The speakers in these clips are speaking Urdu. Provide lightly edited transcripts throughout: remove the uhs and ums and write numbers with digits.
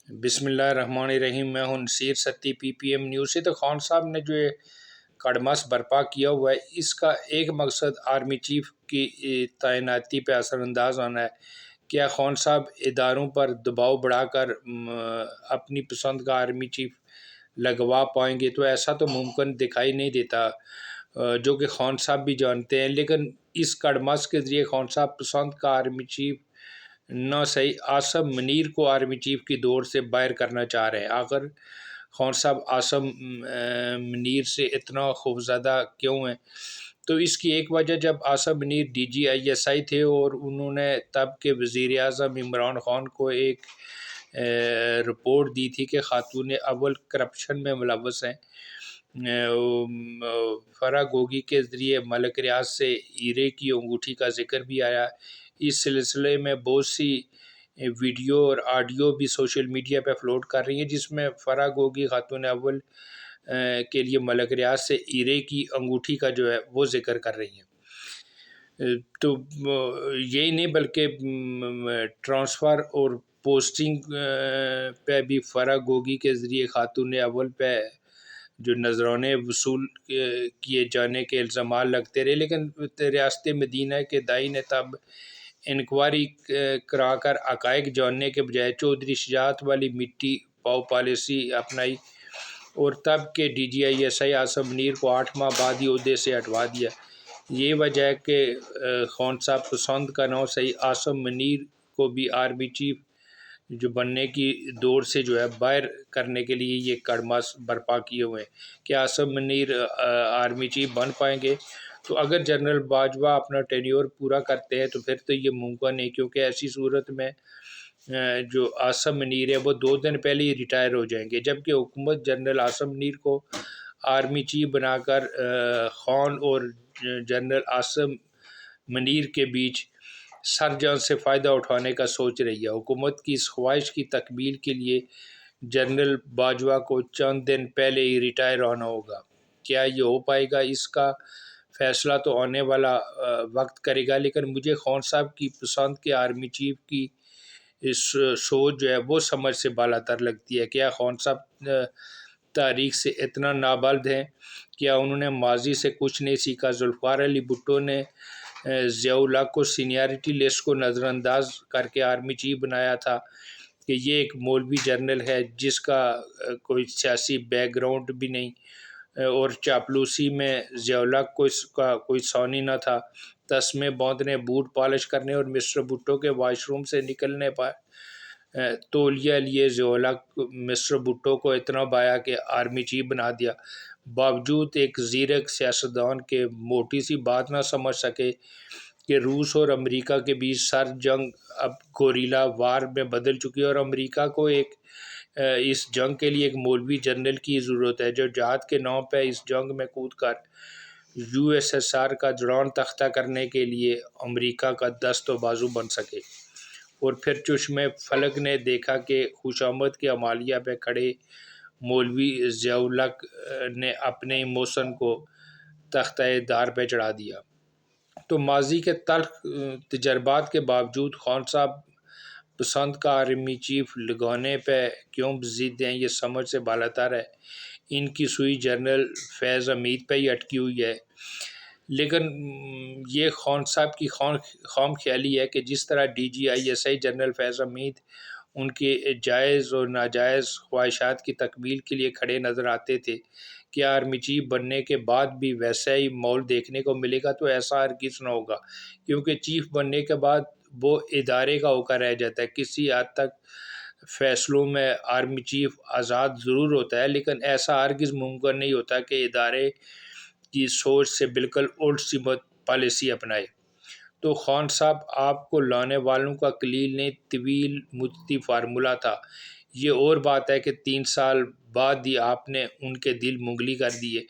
بسم اللہ الرحمن الرحیم۔ میں ہوں نصیر ستی پی پی ایم نیوز سے۔ تو خان صاحب نے جو یہ کڑماس برپا کیا ہوا ہے، اس کا ایک مقصد آرمی چیف کی تعیناتی پہ اثر انداز ہونا ہے۔ کیا خان صاحب اداروں پر دباؤ بڑھا کر اپنی پسند کا آرمی چیف لگوا پائیں گے؟ تو ایسا تو ممکن دکھائی نہیں دیتا، جو کہ خان صاحب بھی جانتے ہیں۔ لیکن اس کڑماس کے ذریعے خان صاحب پسند کا آرمی چیف نہ صحیح عاصم منیر کو آرمی چیف کی دوڑ سے باہر کرنا چاہ رہے ہیں۔ آخر خان صاحب عاصم منیر سے اتنا خوفزدہ کیوں ہیں؟ تو اس کی ایک وجہ، جب عاصم منیر DGISI تھے اور انہوں نے تب کے وزیر اعظم عمران خان کو ایک رپورٹ دی تھی کہ خاتون اول کرپشن میں ملوث ہیں۔ فرا گوگی کے ذریعے ملک ریاض سے ہیرے کی انگوٹھی کا ذکر بھی آیا۔ اس سلسلے میں بہت سی ویڈیو اور آڈیو بھی سوشل میڈیا پہ فلوٹ کر رہی ہیں، جس میں فرا گوگی خاتون اول کے لیے ملک ریاض سے ہیرے کی انگوٹھی کا جو ہے وہ ذکر کر رہی ہیں۔ تو یہی نہیں بلکہ ٹرانسفر اور پوسٹنگ پہ بھی فرا گوگی کے ذریعے خاتون اول پہ جو نذرانے وصول کیے جانے کے الزامات لگتے رہے۔ لیکن ریاست مدینہ کے دائی نے تب انکوائری کرا کر حقائق جاننے کے بجائے چودھری شجاعت والی مٹی پاؤ پالیسی اپنائی اور تب کے DGISI عاصم منیر کو 8 ماہ بعد ہی عہدے سے ہٹوا دیا۔ یہ وجہ ہے کہ خان صاحب پسند کا نام صحیح عاصم منیر کو بھی آرمی چیف جو بننے کی دوڑ سے جو ہے باہر کرنے کے لیے یہ کڑماس برپا کیے ہوئے ہیں کہ عاصم منیر آرمی چیف بن پائیں گے۔ تو اگر جنرل باجوہ اپنا ٹینیور پورا کرتے ہیں تو پھر تو یہ ممکن نہیں، کیونکہ ایسی صورت میں جو عاصم منیر ہے وہ 2 دن پہلے ہی ریٹائر ہو جائیں گے، جبکہ حکومت جنرل عاصم منیر کو آرمی چیف بنا کر خان اور جنرل عاصم منیر کے بیچ سر جان سے فائدہ اٹھانے کا سوچ رہی ہے۔ حکومت کی اس خواہش کی تکمیل کے لیے جنرل باجوہ کو چند دن پہلے ہی ریٹائر ہونا ہوگا۔ کیا یہ ہو پائے گا؟ اس کا فیصلہ تو آنے والا وقت کرے گا، لیکن مجھے خان صاحب کی پسند کے آرمی چیف کی اس سوچ جو ہے وہ سمجھ سے بالا تر لگتی ہے۔ کیا خان صاحب تاریخ سے اتنا نابلد ہیں؟ کیا انہوں نے ماضی سے کچھ نہیں سیکھا؟ ذوالفقار علی بھٹو نے ضیاء الحق کو سینیارٹی لسٹ کو نظر انداز کر کے آرمی چیف بنایا تھا کہ یہ ایک مولوی جنرل ہے جس کا کوئی سیاسی بیک گراؤنڈ بھی نہیں، اور چاپلوسی میں ضیاء الحق کو اس کا کوئی ثانی نہ تھا۔ تسمے باندھنے، بوٹ پالش کرنے اور مسٹر بھٹو کے واش روم سے نکلنے پر تولیہ لیے ضیاء الحق مسٹر بھٹو کو اتنا بایا کہ آرمی چیف بنا دیا۔ باوجود ایک زیرک سیاستدان کے موٹی سی بات نہ سمجھ سکے کہ روس اور امریکہ کے بیچ سر جنگ اب گوریلا وار میں بدل چکی ہے، اور امریکہ کو اس جنگ کے لیے ایک مولوی جنرل کی ضرورت ہے جو جہاد کے نام پہ اس جنگ میں کود کر USSR کا جڑان تختہ کرنے کے لیے امریکہ کا دست و بازو بن سکے۔ اور پھر چشمِ فلک نے دیکھا کہ خوشامد کے عملیہ پہ کھڑے مولوی ضیاء الحق نے اپنے موشن کو تختہ دار پہ چڑھا دیا۔ تو ماضی کے تلخ تجربات کے باوجود خان صاحب پسند کا آرمی چیف لگانے پہ کیوں ضد ہیں، یہ سمجھ سے بالاتر ہے۔ ان کی سوئی جنرل فیض حمید پہ ہی اٹکی ہوئی ہے۔ لیکن یہ خان صاحب کی خام خیالی ہے کہ جس طرح DGISI جنرل فیض حمید ان کے جائز اور ناجائز خواہشات کی تکمیل کے لیے کھڑے نظر آتے تھے، کہ آرمی چیف بننے کے بعد بھی ویسا ہی ماحول دیکھنے کو ملے گا؟ تو ایسا ہرگز نہ ہوگا، کیونکہ چیف بننے کے بعد وہ ادارے کا ہوکر رہ جاتا ہے۔ کسی حد تک فیصلوں میں آرمی چیف آزاد ضرور ہوتا ہے، لیکن ایسا ہرگز ممکن نہیں ہوتا کہ ادارے کی سوچ سے بالکل الٹ سمت پالیسی اپنائے۔ تو خان صاحب آپ کو لانے والوں کا قلیل نہیں طویل مدتی فارمولہ تھا۔ یہ اور بات ہے کہ 3 سال بعد ہی آپ نے ان کے دل منگلی کر دیے،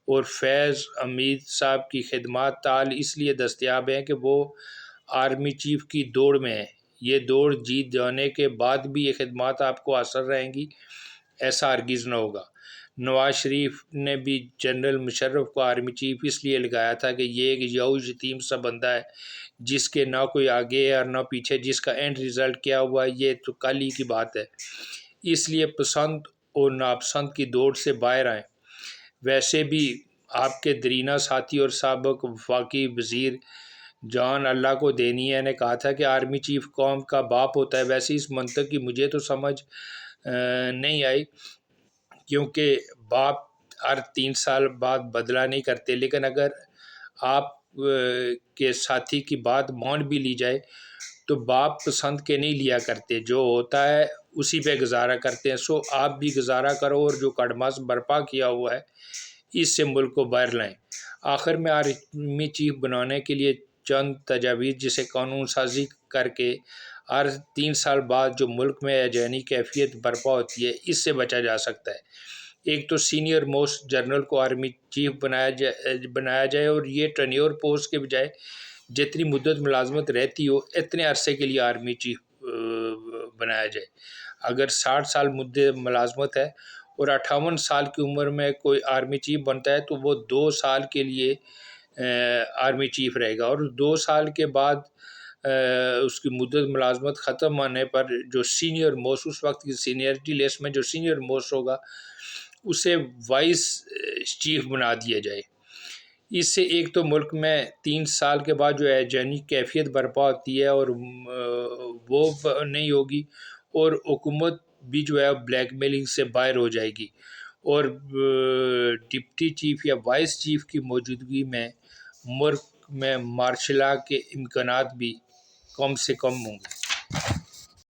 اور فیض حمید صاحب کی خدمات تال اس لیے دستیاب ہیں کہ وہ آرمی چیف کی دوڑ میں ہیں۔ یہ دوڑ جیت جانے کے بعد بھی یہ خدمات آپ کو حاصل رہیں گی؟ ایسا ہرگز نہ ہوگا۔ نواز شریف نے بھی جنرل مشرف کو آرمی چیف اس لیے لگایا تھا کہ یہ ایک یاؤ یتیم سا بندہ ہے جس کے نہ کوئی آگے ہے اور نہ پیچھے، جس کا اینڈ ریزلٹ کیا ہوا یہ تو کل ہی کی بات ہے۔ اس لیے پسند اور ناپسند کی دوڑ سے باہر آئیں۔ ویسے بھی آپ کے درینہ ساتھی اور سابق وفاقی وزیر جان اللہ کو دینیہ نے کہا تھا کہ آرمی چیف قوم کا باپ ہوتا ہے۔ ویسے اس منطق کی مجھے تو سمجھ نہیں آئی، کیونکہ باپ ہر 3 سال بعد بدلہ نہیں کرتے، لیکن اگر آپ کے ساتھی کی بات مان بھی لی جائے تو باپ پسند کے نہیں لیا کرتے، جو ہوتا ہے اسی پہ گزارا کرتے ہیں۔ سو آپ بھی گزارا کرو اور جو کڑماس برپا کیا ہوا ہے اس سے ملک کو باہر لائیں۔ آخر میں آرمی چیف بنانے کے لیے چند تجاویز جسے قانون سازی کر کے ہر 3 سال بعد جو ملک میں ذہنی کیفیت برپا ہوتی ہے اس سے بچا جا سکتا ہے۔ ایک تو سینئر موسٹ جنرل کو آرمی چیف بنایا جائے اور یہ ٹرینیور پوسٹ کے بجائے جتنی مدت ملازمت رہتی ہو اتنے عرصے کے لیے آرمی چیف بنایا جائے۔ اگر 60 سال مدت ملازمت ہے اور 58 سال کی عمر میں کوئی آرمی چیف بنتا ہے تو وہ 2 سال کے لیے آرمی چیف رہے گا، اور 2 سال کے بعد اس کی مدت ملازمت ختم ہونے پر جو سینئر موسٹ، اس وقت کی سینئرٹی لسٹ میں جو سینئر موسٹ ہوگا اسے وائس چیف بنا دیا جائے۔ اس سے ایک تو ملک میں 3 سال کے بعد جو ہے ذہنی کیفیت برپا ہوتی ہے اور وہ نہیں ہوگی، اور حکومت بھی جو ہے بلیک میلنگ سے باہر ہو جائے گی، اور ڈپٹی چیف یا وائس چیف کی موجودگی میں ملک میں مارشل لا کے امکانات بھی کم سے کم ہوں گے۔